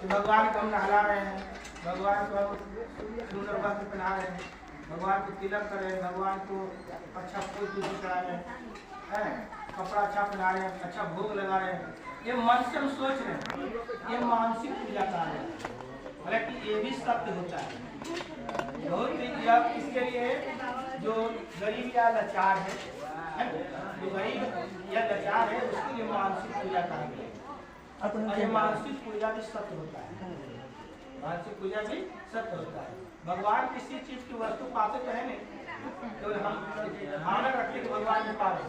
तो भगवान को हम नहला रहे हैं, भगवान को हम सुंदर वस्त्र पहना रहे हैं, भगवान को तिलक कर रहे हैं, भगवान को अच्छा फूल चढ़ा रहे हैं, कपड़ा अच्छा पहना रहे हैं, अच्छा भोग लगा रहे हैं। ये मन से हम सोच रहे हैं, ये मानसिक पूजा का है। हालांकि ये भी सत्य होता है बहुत ही। इसके लिए जो गरीब या लाचार है, जो गरीब या लाचार है, उसके लिए मानसिक पूजा का है। ये मानसिक पूजा भी सत्य होता है, मानसिक पूजा भी सत्य होता है। भगवान किसी चीज की वस्तु पाते तो है नहीं, तो हम भावना रखते कि भगवान ने पा रहे।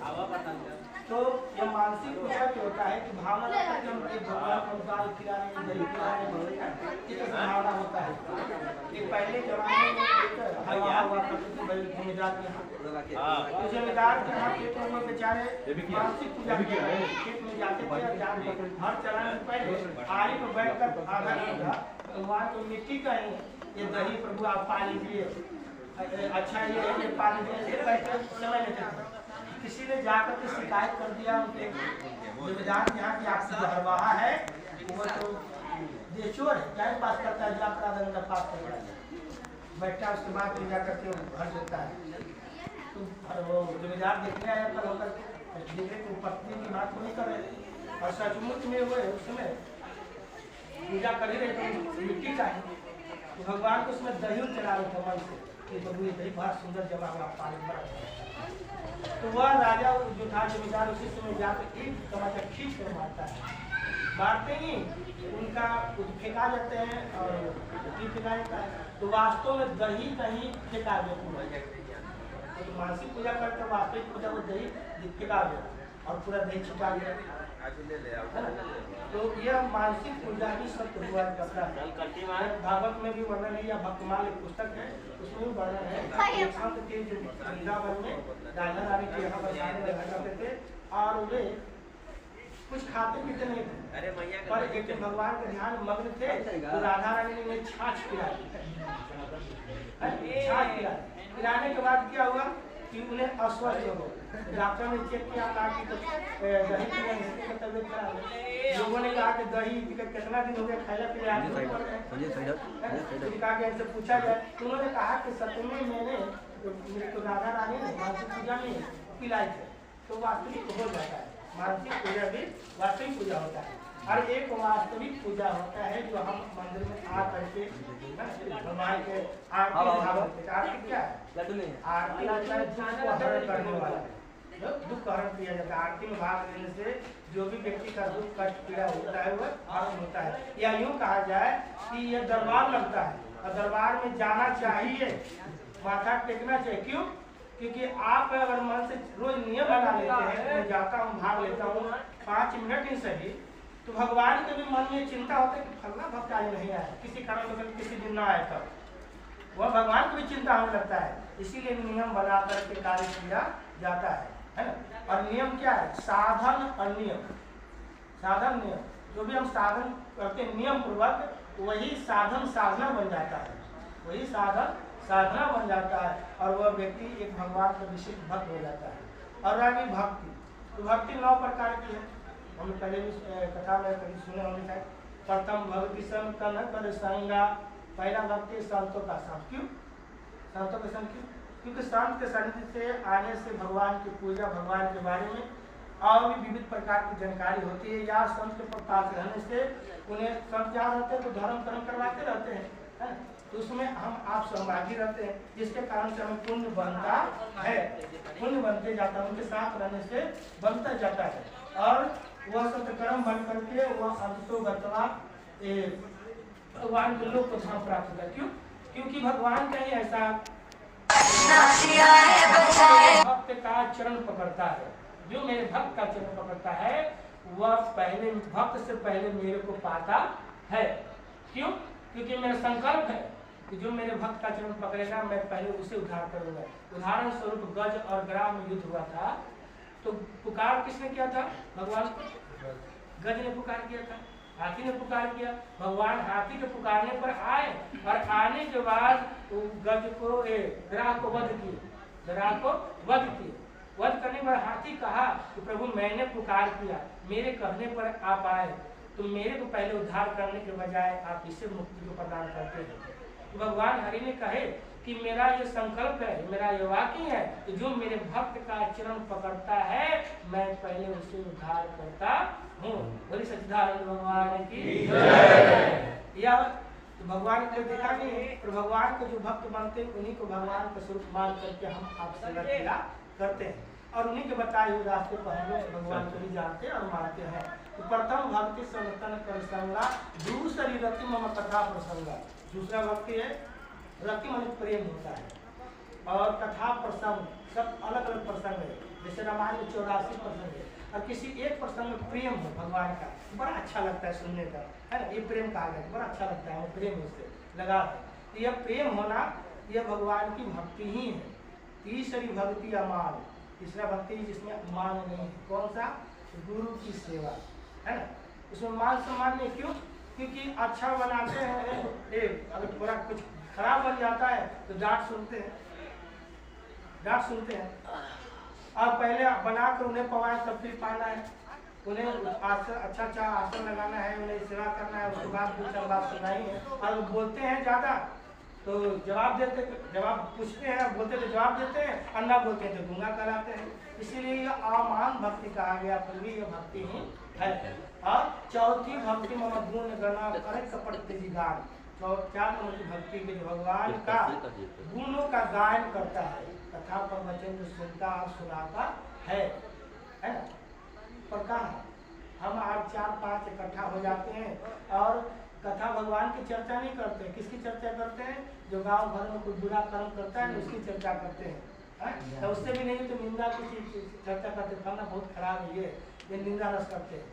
तो ये मानसिक पूजा भी होता है कि भावना रखते कि हम भगवान को दाल खिलाने में, दही खिलाने में भावना होता है। कि पहले जमाने में हवा हुआ करती थी जमींदार के यहाँ, तो जमींदार के यहाँ खेतों में बेचारे मानसिक पूजा खेत में जाते थे, हर चलाने से पहले आरी पर बैठ कर आधा घंटा भगवान को मिट्टी का ही ये दही प्रभु आप पा लीजिए, अच्छा ये पा लीजिए, समय लेते थे। किसी ने जाकर के शिकायत कर दिया उनके जमींदार के यहाँ कि आपकी हरवाहा है वो तो बेचोर है, क्या पास करता है, जाकर आधा घंटा पास करता है, बैठा उसके बाद ले जाकर के घर देता है। तो वो जमींदार देखने आया कल होकर देखे तो पत्नी की बात को नहीं कर रहे और सचमुच में वो उसमें पूजा कर ही रहे थे मिट्टी का ही। तो भगवान को उसमें दही चला रहे थे मन से कि प्रभु ये दही बहुत सुंदर जमा हुआ पानी भरा। तो वह राजा जो था जमींदार उसी समय जाकर एक टमाटर खींच कर मारता है, मारते ही उनका फेंका जाते हैं और फेंका जाता है। तो वास्तव में दही कहीं फेंका गया, तो मानसिक पूजा करते वास्तविक पूजा को दही फेंका गया और पूरा दही छिपा गया। तो यह मानसिक पूजा ही सत्य हुआ करता है। भागवत में भी वर्णन है या भक्तमाल एक पुस्तक है उसमें भी वर्णन है। संत के जो वृंदावन में राजा रानी के यहाँ पर करते थे और वे कुछ खाते पीते नहीं थे, पर एक भगवान के ध्यान मग्न थे तो राधा रानी ने उन्हें छाछ पिलाई। छाछ पिलाने के बाद क्या हुआ कि उन्हें अस्वस्थ हो गए। डॉक्टर ने चेक किया, कहा कि दही पीने से तबियत खराब है। लोगों ने कहा कि दही कितना दिन हो गया खाया पिया, कहा कि ऐसे पूछा जाए तो उन्होंने कहा कि सत्य में मैंने मेरे को राधा रानी ने मानसिक पूजा में पिलाई थे। तो वास्तविक हो जाता है, मानसिक पूजा भी वास्तविक पूजा होता है। और एक वास्तविक पूजा होता है जो हम मंदिर में आ करके भगवान के आरती क्या है, आरती होता है दुख को हरण करने वाला, दुख हरण किया जाता है। आरती में भाग लेने से जो भी व्यक्ति का दुख कष्ट पीड़ा होता है वह हरण होता है। या यूँ कहा जाए कि यह दरबार लगता है और दरबार में जाना चाहिए, माथा टेकना चाहिए। क्यों? क्योंकि आप अगर मन से रोज नियम बना लेते हैं, मैं जाता हूँ भाग लेता हूँ 5 मिनट ही सही, तो भगवान के भी मन में चिंता होता है कि फलना भक्त आज नहीं आया, किसी कारण किसी दिन ना आए, तब वह भगवान को भी चिंता होने लगता है। इसीलिए नियम बना करके कार्य किया जाता है ना। और नियम क्या है? साधन और नियम। साधन नियम, जो भी हम साधन करते हैं नियम पूर्वक, वही साधन साधना बन जाता है, वही साधन साधना बन जाता है और वह व्यक्ति एक भगवान का विशिष्ट भक्त हो जाता है। और रही भक्ति, तो भक्ति 9 प्रकार की है। हम पहले भी कथा में कभी सुने होंगे। प्रथम भक्ति संत न कर संगा, पहला भक्ति संतों का संग। क्यों संतों का संग? क्यों? क्योंकि संत के सानिध्य से आने से भगवान की पूजा, भगवान के बारे में और भी विविध प्रकार की जानकारी होती है। या संत के पास रहने से उन्हें संत याद रहते हैं तो धर्म कर्म करवाते रहते हैं, तो उसमें हम आप सहभागी रहते हैं, जिसके कारण से हमें पुण्य बनता है, पुण्य बनते जाता है, उनके साथ रहने से बनता जाता है। और वह सत्कर्म बन करके वह अंतो गतवा भगवान के लोक को धाम प्राप्त होता है। क्यों? क्योंकि भगवान का ही ऐसा भक्त का चरण पकड़ता है, जो मेरे भक्त का चरण पकड़ता है वह पहले भक्त से पहले मेरे को पाता है। क्यों? क्योंकि मेरा संकल्प है कि जो मेरे भक्त का चरण पकड़ेगा मैं पहले उसे उद्धार करूंगा। उदाहरण स्वरूप गज और ग्राह में युद्ध हुआ था, तो पुकार किसने किया था? भगवान को। गज ने पुकार किया था, हाथी ने पुकार किया। भगवान हाथी के पुकारने पर आए और आने के बाद गज को ग्राह को वध किए, ग्राह को वध किए। वध करने पर हाथी कहा कि प्रभु मैंने पुकार किया, मेरे कहने पर आप आए, तो मेरे को पहले उद्धार करने के बजाय आप इसे मुक्ति को प्रदान करते हैं। तो भगवान हरि ने कहे कि मेरा ये संकल्प है, मेरा ये वाक्य है कि जो मेरे भक्त का चरण पकड़ता है मैं पहले उसे उद्धार करता हूँ। बोली सच्चिदानंद भगवान की जय। या तो भगवान को देखा नहीं, तो भगवान के जो भक्त बनते हैं उन्हीं को भगवान का स्वरूप मान करके हम आपसे क्रिया करते हैं और उन्हीं के बताए हुए रास्ते पर हम लोग भगवान को भी जानते हैं और मानते हैं। तो प्रथम भक्ति सनातन प्रसंगा, दूसरी रति मम कथा प्रसंगा। दूसरा भक्ति है रति मन प्रेम होता है और कथा प्रसंग सब अलग अलग प्रसंग है। जैसे रामायण में 84 प्रसंग है और किसी एक प्रसंग में प्रेम हो भगवान का बड़ा अच्छा लगता है सुनने का, है ना। ये प्रेम कहा गया, बड़ा अच्छा लगता है, प्रेम उससे लगा है। तो यह प्रेम होना यह भगवान की भक्ति ही है। तीसरी भक्ति अमान, तीसरा भक्ति जिसमें मान नहीं है, कौन सा? गुरु की सेवा, है ना। उसमें मान सम्मान नहीं, क्यों? क्योंकि अच्छा बनाते हैं, अगर थोड़ा कुछ खराब बन जाता है तो डांट सुनते हैं, डांट सुनते हैं। और पहले बनाकर उन्हें पवाए तब फिर पाना है, उन्हें अच्छा अच्छा आसन लगाना है, उन्हें सेवा करना है, उसके बाद कुछ बात सुनाई है। और बोलते हैं ज़्यादा तो जवाब देते, जवाब पूछते हैं, बोलते तो जवाब देते हैं, और ना बोलते हैं तो गूंगा कराते हैं। इसीलिए यह अमान भक्ति कहा गया, फिर भी यह भक्ति ही है। और चौथी भक्ति मम गुण गणा करे कपट तेजी गान। चार नंबर की भक्ति के भगवान का गुणों का गायन करता है, कथा प्रवचन जो सुनता और सुनाता है ना। पर कहाँ हम आज 4-5 इकट्ठा हो जाते हैं और कथा भगवान की चर्चा नहीं करते। किसकी चर्चा करते हैं? जो गांव भर में कोई बुरा कर्म करता है उसकी चर्चा करते हैं। तो उससे भी नहीं तो निंदा की चर्चा करते, खाना बहुत खराब है, ये निंदा रस करते हैं।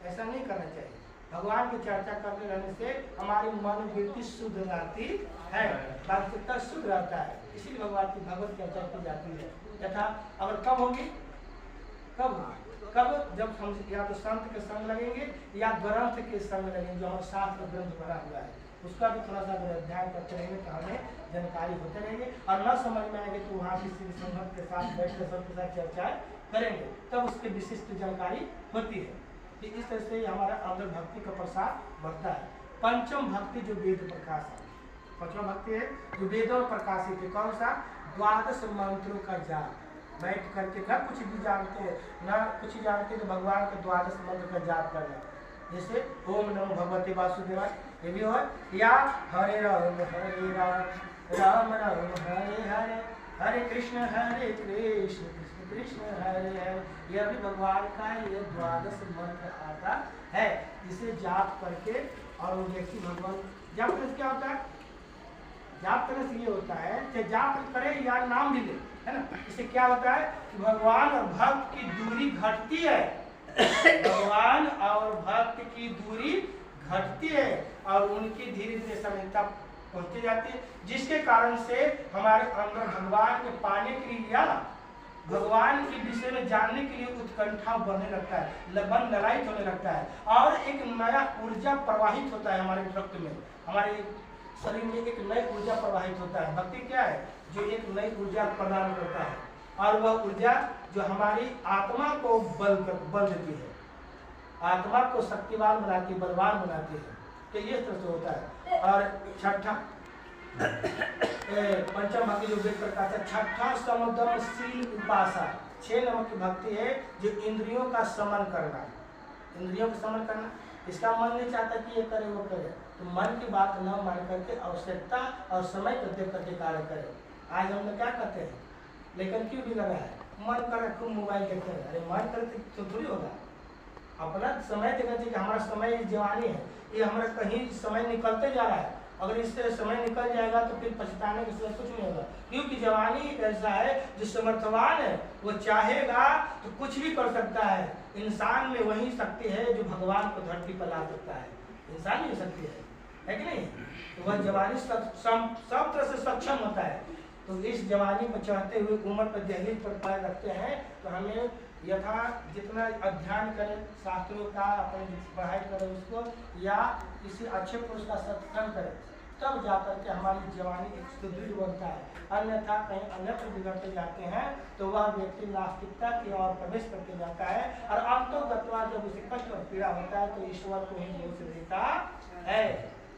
ऐसा नहीं करना चाहिए। भगवान की चर्चा करते रहने से हमारी मन वृत्ति शुद्ध रहती है, मानसिकता शुद्ध रहता है। इसीलिए भगवान की भगवत चर्चा की जाती है। यथा अगर कब होगी? कब? जब हम या तो संत के संग लगेंगे या ग्रंथ के संग लगेंगे, जो हमारे शास्त्र ग्रंथ बना हुआ है उसका भी थोड़ा सा अध्ययन करते रहेंगे तो हमें जानकारी होते रहेंगे। और न समझ में आएंगे तो वहाँ किसी संगत के साथ बैठ कर सबके साथ चर्चा करेंगे, तब उसकी विशिष्ट जानकारी होती है। कि इस तरह से हमारा अंदर भक्ति का प्रसार बढ़ता है। पंचम भक्ति जो वेद प्रकाश है, पंचम भक्ति है जो वेदों प्रकाशित है। कौन सा? 12 मंत्रों का जाप। बैठ करके न कुछ भी जानते हैं न कुछ जानते तो भगवान के 12 मंत्र का जाप करना। जैसे ओम नमो भगवते वासुदेवाय, ये भी हो, या हरे राम राम राम हरे हरे, हरे कृष्ण कृष्ण कृष्ण हरे हरे। यह भी भगवान का ये 12 मंत्र आता है, जिसे जाप करके और वो व्यक्ति भगवान जाप करने से क्या होता है? जाप करने से ये होता है कि जाप करे या नाम भी ले, है ना। इससे क्या होता है कि भगवान और भक्त की दूरी घटती है, भगवान और भक्त की दूरी घटती है और उनकी धीरे धीरे समझता पहुंचती जाती है, जिसके कारण से हमारे अंदर भगवान के पाने के लिए या भगवान के विषय में जानने के लिए उत्कंठा बढ़ने लगता है, लगन ललायित होने लगता है और एक नया ऊर्जा प्रवाहित होता है हमारे रक्त में, हमारे शरीर में एक नई ऊर्जा प्रवाहित होता है। भक्ति क्या है? जो एक नई ऊर्जा प्रदान करता है और वह ऊर्जा जो हमारी आत्मा को बल देती है, आत्मा को शक्तिवान बनाती है, बलवान बनाती है। तो ये तरह से होता है। और छठा पंचम भक्ति जो वेद प्रकाश है। छठा समुद्रशील उपासना, 6 नंबर की भक्ति है जो इंद्रियों का समन करना। इंद्रियों का समन करना, इसका मन नहीं चाहता कि ये करे वो करे, तो मन की बात न मान करके आवश्यकता और समय को देख करके कार्य करे। आज हम लोग क्या करते हैं, लेकिन क्यों बिगड़ रहा है? मन करे खूब मोबाइल देखते हैं। अरे मन करे तो थोड़ी होगा, अपना समय देखना चाहिए कि हमारा समय जवानी है, ये हमारा कहीं समय निकलते जा रहा है। अगर इससे समय निकल जाएगा तो फिर पछताने की जरूरत कुछ नहीं होगा, क्योंकि जवानी ऐसा है जो समर्थवान है, वो चाहेगा तो कुछ भी कर सकता है। इंसान में वही शक्ति है जो भगवान को धरती पर ला सकता है, इंसान में शक्ति है कि नहीं? तो वह जवानी सब तरह से सक्षम होता है। तो इस जवानी को चढ़ते हुए उम्र पर दहलीज पर पैर रखते हैं तो हमें यथा जितना अध्ययन करें शास्त्रों का, अपने पढ़ाई करें उसको, या किसी अच्छे पुरुष का सत्संग करें, तब जाकर के हमारी जवानी एक सुदृढ़ बनता है। अन्यथा कहीं अन्यत्र बिगड़ते जाते हैं तो वह व्यक्ति नास्तिकता की ओर प्रवेश करके जाता है, और अंतोगत्वा जब उसे कष्ट और पीड़ा होता है तो ईश्वर को ही दोष देता है,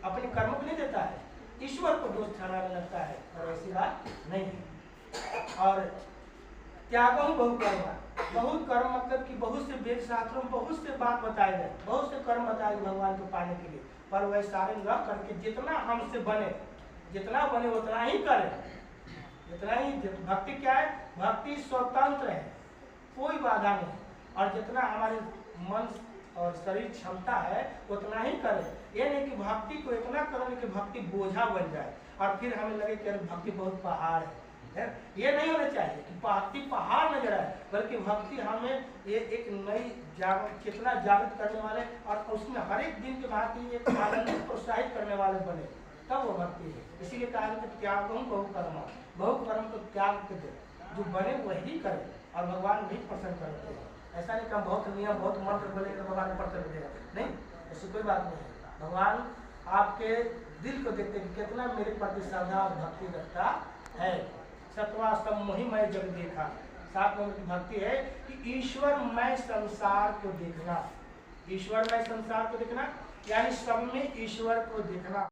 अपने कर्म को नहीं देता है, ईश्वर को दोष ठहराने लगता है। और ऐसी बात नहीं है। और त्यागम बहुत कर्म, बहुत कर्म मतलब कि बहुत से वेद शास्त्रों में बहुत से बात बताए गए, बहुत से कर्म बताए गए भगवान को पाने के लिए, पर वह सारे न करके जितना हमसे बने, जितना बने उतना ही करें, जितना ही। भक्ति क्या है? भक्ति स्वतंत्र है, कोई बाधा नहीं, और जितना हमारे मन और शरीर क्षमता है उतना ही करें। ये नहीं कि भक्ति को इतना करें कि भक्ति बोझा बन जाए और फिर हमें लगे कि अरे भक्ति बहुत पहाड़ है। ये नहीं होना चाहिए कि भक्ति पहाड़ नजर आए, बल्कि भक्ति हमें ये एक नई चेतना जागृत करने वाले और उसमें हर एक दिन के भांति एक आनंद प्रोत्साहित करने वाले बने, तब वो भक्ति है। इसीलिए कहा कि त्यागम बहुकर्म, बहुकर्म को त्याग के दे, जो बने वही करे, और भगवान भी प्रसन्न करते हैं। ऐसा नहीं कि हम बहुत नियम बहुत मंत्र बोले तो भगवान प्रसन्न देगा, नहीं, ऐसी कोई बात नहीं है। भगवान आपके दिल को देखते कि कितना मेरे प्रति श्रद्धा और भक्ति रखता है। सत्वा सम्मोहिमय जग देखा, 7 नंबर की भक्ति है कि ईश्वरमय संसार को देखना, ईश्वरमय संसार को देखना यानी सब में ईश्वर को देखना।